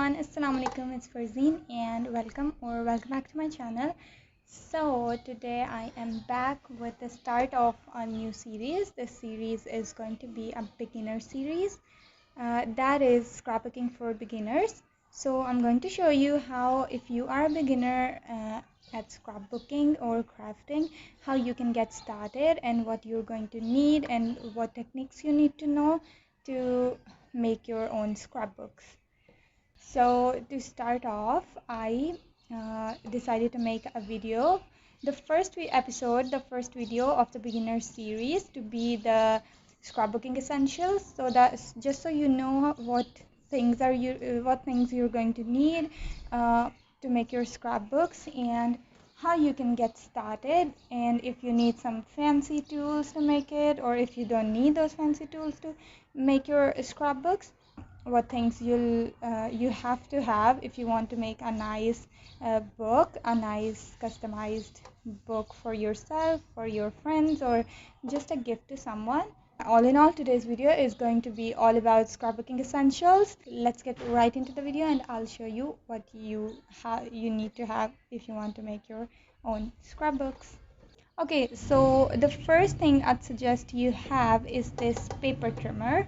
everyone, Assalamu alaikum, it's Farzeen and welcome back to my channel. So today I am back with the start of a new series. This series is going to be a beginner series, that is scrapbooking for beginners. So I'm going to show you how, if you are a beginner at scrapbooking or crafting, how you can get started and what you're going to need and what techniques you need to know to make your own scrapbooks. So to start off, I decided to make a video. The first video of the beginner series to be the scrapbooking essentials. So that's just so you know what things you're going to need to make your scrapbooks and how you can get started, and if you need some fancy tools to make it, or if you don't need those fancy tools to make your scrapbooks, what things you have to have if you want to make a nice book, a nice customized book for yourself, for your friends, or just a gift to someone. All in all, today's video is going to be all about scrapbooking essentials. Let's get right into the video and I'll show you what you need to have if you want to make your own scrapbooks. Okay, so the first thing I'd suggest you have is this paper trimmer.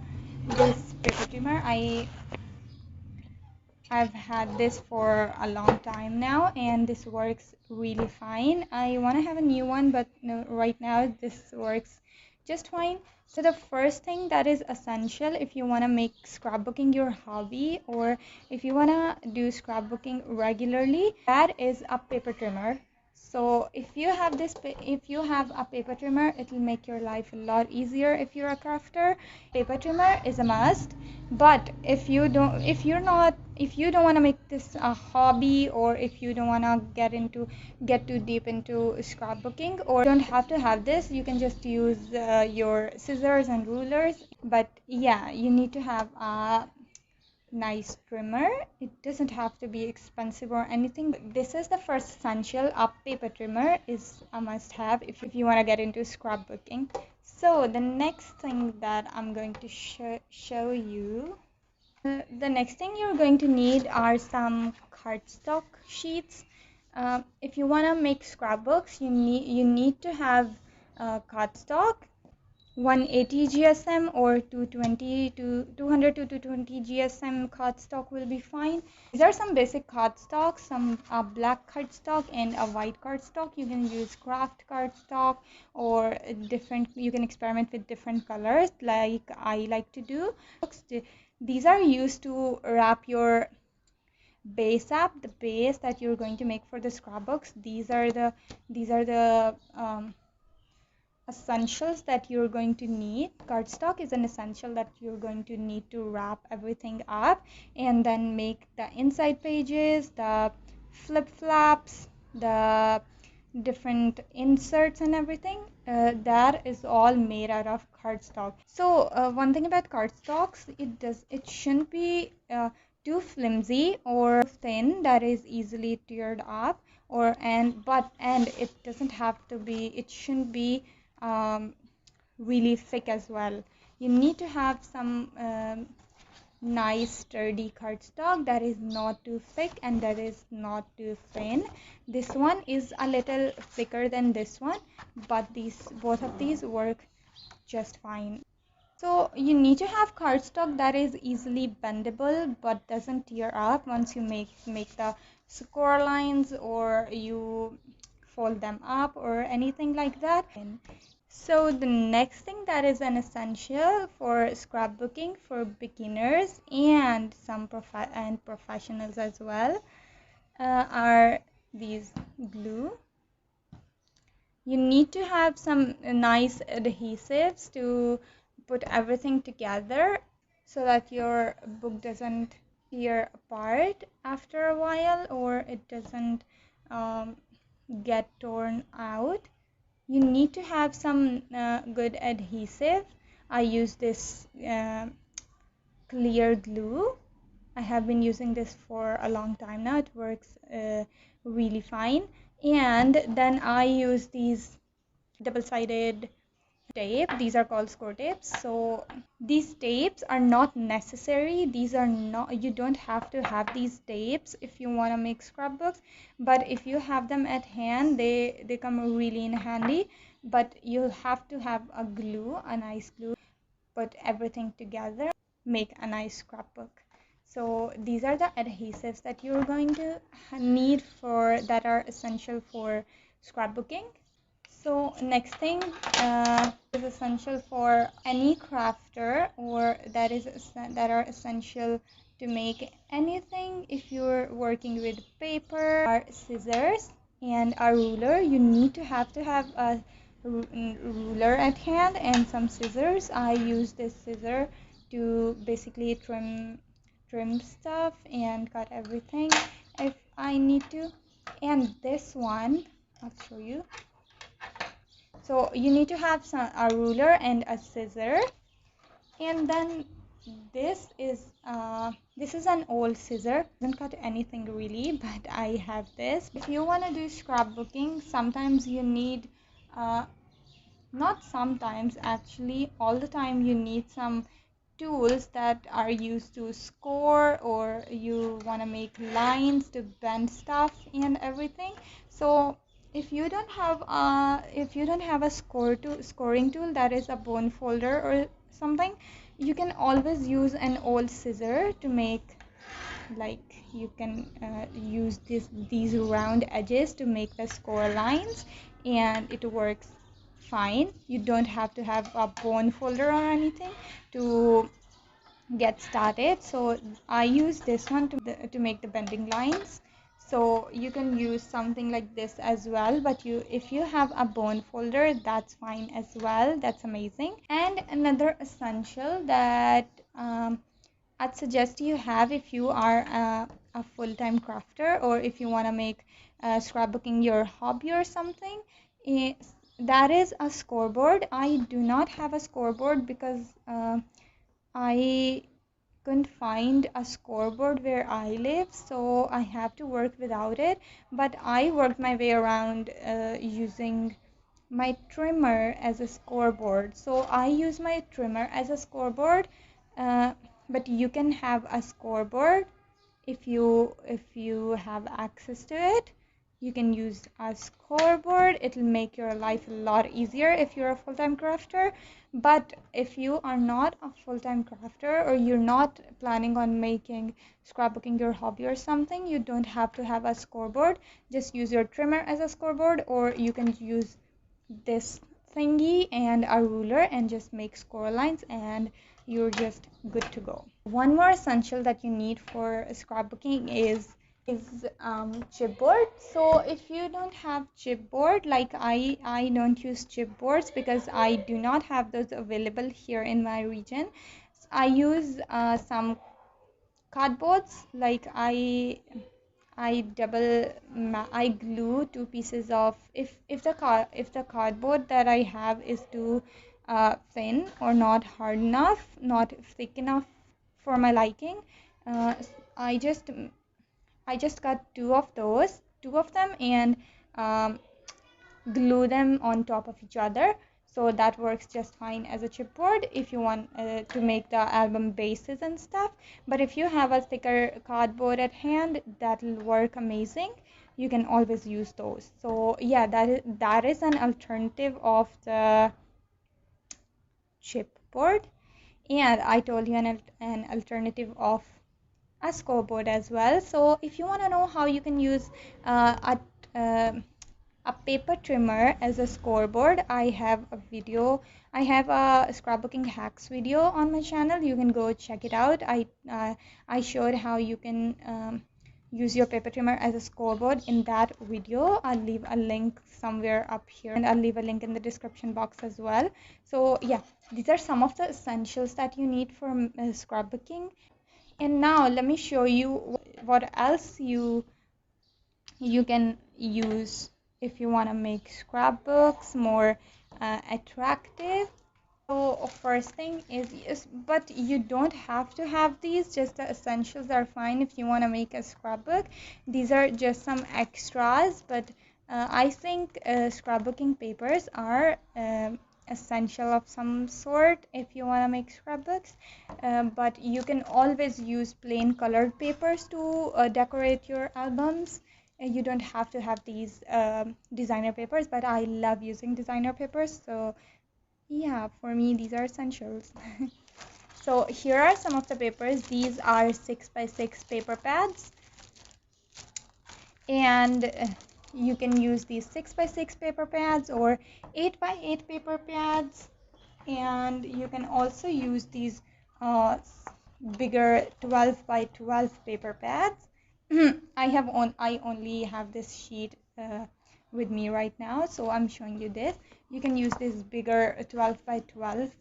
I've had this for a long time now and this works really fine. I want to have a new one, but no, right now this works just fine. So the first thing that is essential if you want to make scrapbooking your hobby, or if you want to do scrapbooking regularly, that is a paper trimmer. So if you have a paper trimmer, it will make your life a lot easier if you're a crafter. Paper trimmer is a must. But if you don't want to make this a hobby, or if you don't want to get too deep into scrapbooking, or don't have to have this, you can just use your scissors and rulers. But yeah, you need to have a nice trimmer. It doesn't have to be expensive or anything. This is the first essential. A paper trimmer is a must have if you want to get into scrapbooking. So the next thing that I'm going to show you, the next thing you're going to need are some cardstock sheets. If you want to make scrapbooks, you need to have cardstock. 180 GSM or 200 to 220 GSM cardstock will be fine. These are some basic cardstock, some black cardstock and a white cardstock. You can use craft cardstock, or you can experiment with different colors like I like to do. These are used to wrap your base up, the base that you're going to make for the scrapbooks. These are the essentials that you're going to need. Cardstock is an essential that you're going to need to wrap everything up and then make the inside pages, the flip flaps, the different inserts and everything. That is all made out of cardstock. So one thing about cardstocks, it shouldn't be too flimsy or thin that is easily teared up, and it doesn't have to be, it shouldn't be really thick as well. You need to have some nice sturdy cardstock that is not too thick and that is not too thin. This one is a little thicker than this one, but both of these work just fine. So you need to have cardstock that is easily bendable but doesn't tear up once you make the score lines or you fold them up or anything like that. So the next thing that is an essential for scrapbooking for beginners and some professionals as well are these glue. You need to have some nice adhesives to put everything together so that your book doesn't tear apart after a while, or it doesn't get torn out. You need to have some good adhesive. I use this clear glue. I have been using this for a long time now. It works really fine. And then I use these double-sided tape. These are called score tapes. So these tapes are not necessary. These are not, you don't have to have these tapes if you want to make scrapbooks, but if you have them at hand, they come really in handy. But you have to have a glue, a nice glue, put everything together, make a nice scrapbook. So these are the adhesives that you're going to need for that are essential for scrapbooking. So next thing is essential for any crafter, or that are essential to make anything. If you're working with paper, are scissors and a ruler. You need to have a ruler at hand and some scissors. I use this scissor to basically trim stuff and cut everything if I need to. And this one, I'll show you. So you need to have a ruler and a scissor. And then this is an old scissor. Doesn't cut anything really, but I have this. If you want to do scrapbooking, sometimes you need not sometimes, actually all the time, you need some tools that are used to score, or you want to make lines to bend stuff and everything. So if you don't have a scoring tool, that is a bone folder or something, you can always use an old scissor to make, like, you can use these round edges to make the score lines, and it works fine. You don't have to have a bone folder or anything to get started. So I use this one to make the bending lines. So you can use something like this as well, but if you have a bone folder, that's fine as well. That's amazing. And another essential that I'd suggest you have if you are a full-time crafter, or if you want to make scrapbooking your hobby or something, is that is a scoreboard. I do not have a scoreboard because I couldn't find a scoreboard where I live, so I have to work without it. But I worked my way around using my trimmer as a scoreboard. So I use my trimmer as a scoreboard, uh, but you can have a scoreboard if you have access to it. You can use a scoreboard. It'll make your life a lot easier if you're a full-time crafter. But if you are not a full-time crafter, or you're not planning on making scrapbooking your hobby or something, you don't have to have a scoreboard. Just use your trimmer as a scoreboard, or you can use this thingy and a ruler and just make score lines, and you're just good to go. One more essential that you need for scrapbooking is chipboard. So if you don't have chipboard, like I don't use chipboards because I do not have those available here in my region. I use some cardboards. Like I glue two pieces of, if the cardboard that I have is too thin or not hard enough, not thick enough for my liking, uh, I just got two of them, and um, glue them on top of each other. So that works just fine as a chipboard if you want to make the album bases and stuff. But if you have a thicker cardboard at hand, that'll work amazing. You can always use those. So yeah, that is an alternative of the chipboard. And I told you an alternative of a scoreboard as well. So if you want to know how you can use a paper trimmer as a scoreboard, I have a scrapbooking hacks video on my channel. You can go check it out. I showed how you can use your paper trimmer as a scoreboard in that video. I'll leave a link somewhere up here, and I'll leave a link in the description box as well. So yeah, these are some of the essentials that you need for scrapbooking. And now let me show you what else you can use if you want to make scrapbooks more attractive. So first thing is, but you don't have to have these, just the essentials are fine if you want to make a scrapbook. These are just some extras, but I think scrapbooking papers are essential of some sort if you want to make scrapbooks. But you can always use plain colored papers to decorate your albums. You don't have to have these designer papers, but I love using designer papers, so yeah, for me these are essentials. So here are some of the papers. These are 6x6 paper pads, and you can use these 6x6 paper pads or 8x8 paper pads, and you can also use these bigger 12x12 paper pads. I only have this sheet with me right now, so I'm showing you this. You can use these bigger 12x12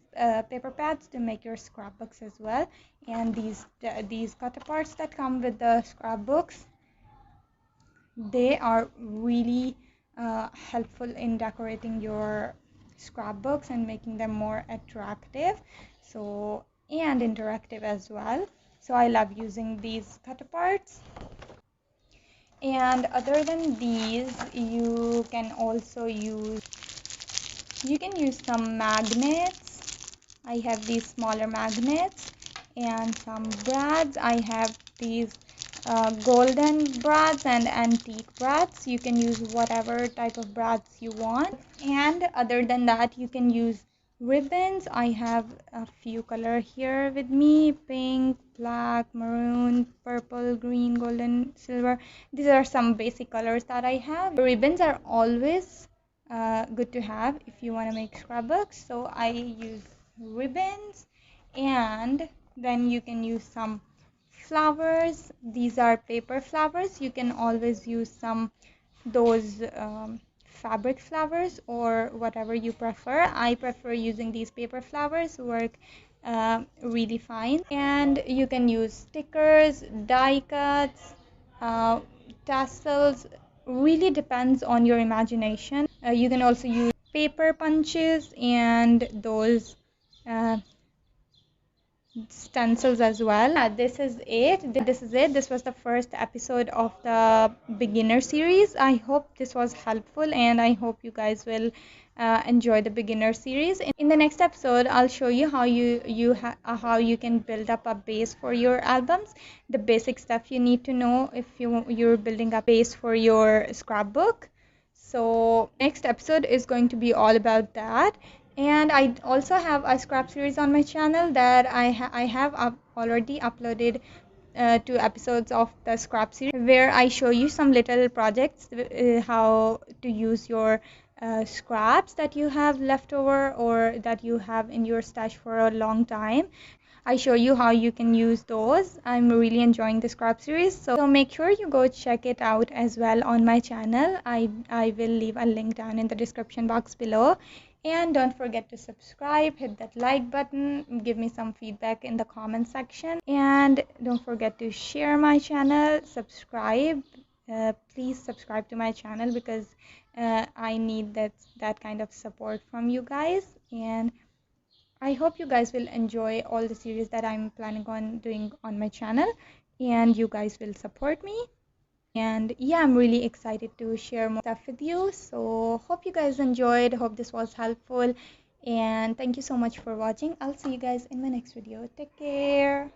paper pads to make your scrapbooks as well. And these cut aparts that come with the scrapbooks, they are really helpful in decorating your scrapbooks and making them more attractive, so and interactive as well. So I love using these cut aparts. And other than these, you can use some magnets. I have these smaller magnets and some brads. I have these golden brads and antique brads. You can use whatever type of brads you want. And other than that, you can use ribbons. I have a few color here with me: pink, black, maroon, purple, green, golden, silver. These are some basic colors that I have. Ribbons are always good to have if you want to make scrapbooks, so I use ribbons. And then you can use some flowers. These are paper flowers. You can always use some those fabric flowers or whatever you prefer. I prefer using these paper flowers, work really fine. And you can use stickers, die cuts, uh, tassels. Really depends on your imagination. You can also use paper punches and those uh, stencils as well. This is it. This was the first episode of the beginner series. I hope this was helpful, and I hope you guys will enjoy the beginner series. In the next episode, I'll show you how you can build up a base for your albums, the basic stuff you need to know if you're building a base for your scrapbook. So next episode is going to be all about that. And I also have a scrap series on my channel that I have already uploaded 2 episodes of the scrap series, where I show you some little projects, how to use your scraps that you have left over or that you have in your stash for a long time. I show you how you can use those. I'm really enjoying the scrap series, so make sure you go check it out as well on my channel. I will leave a link down in the description box below. And don't forget to subscribe, hit that like button, give me some feedback in the comment section, and don't forget to share my channel, subscribe. Please subscribe to my channel because I need that kind of support from you guys. And I hope you guys will enjoy all the series that I'm planning on doing on my channel, and you guys will support me. And yeah, I'm really excited to share more stuff with you. So hope you guys enjoyed, hope this was helpful, and thank you so much for watching. I'll see you guys in my next video. Take care.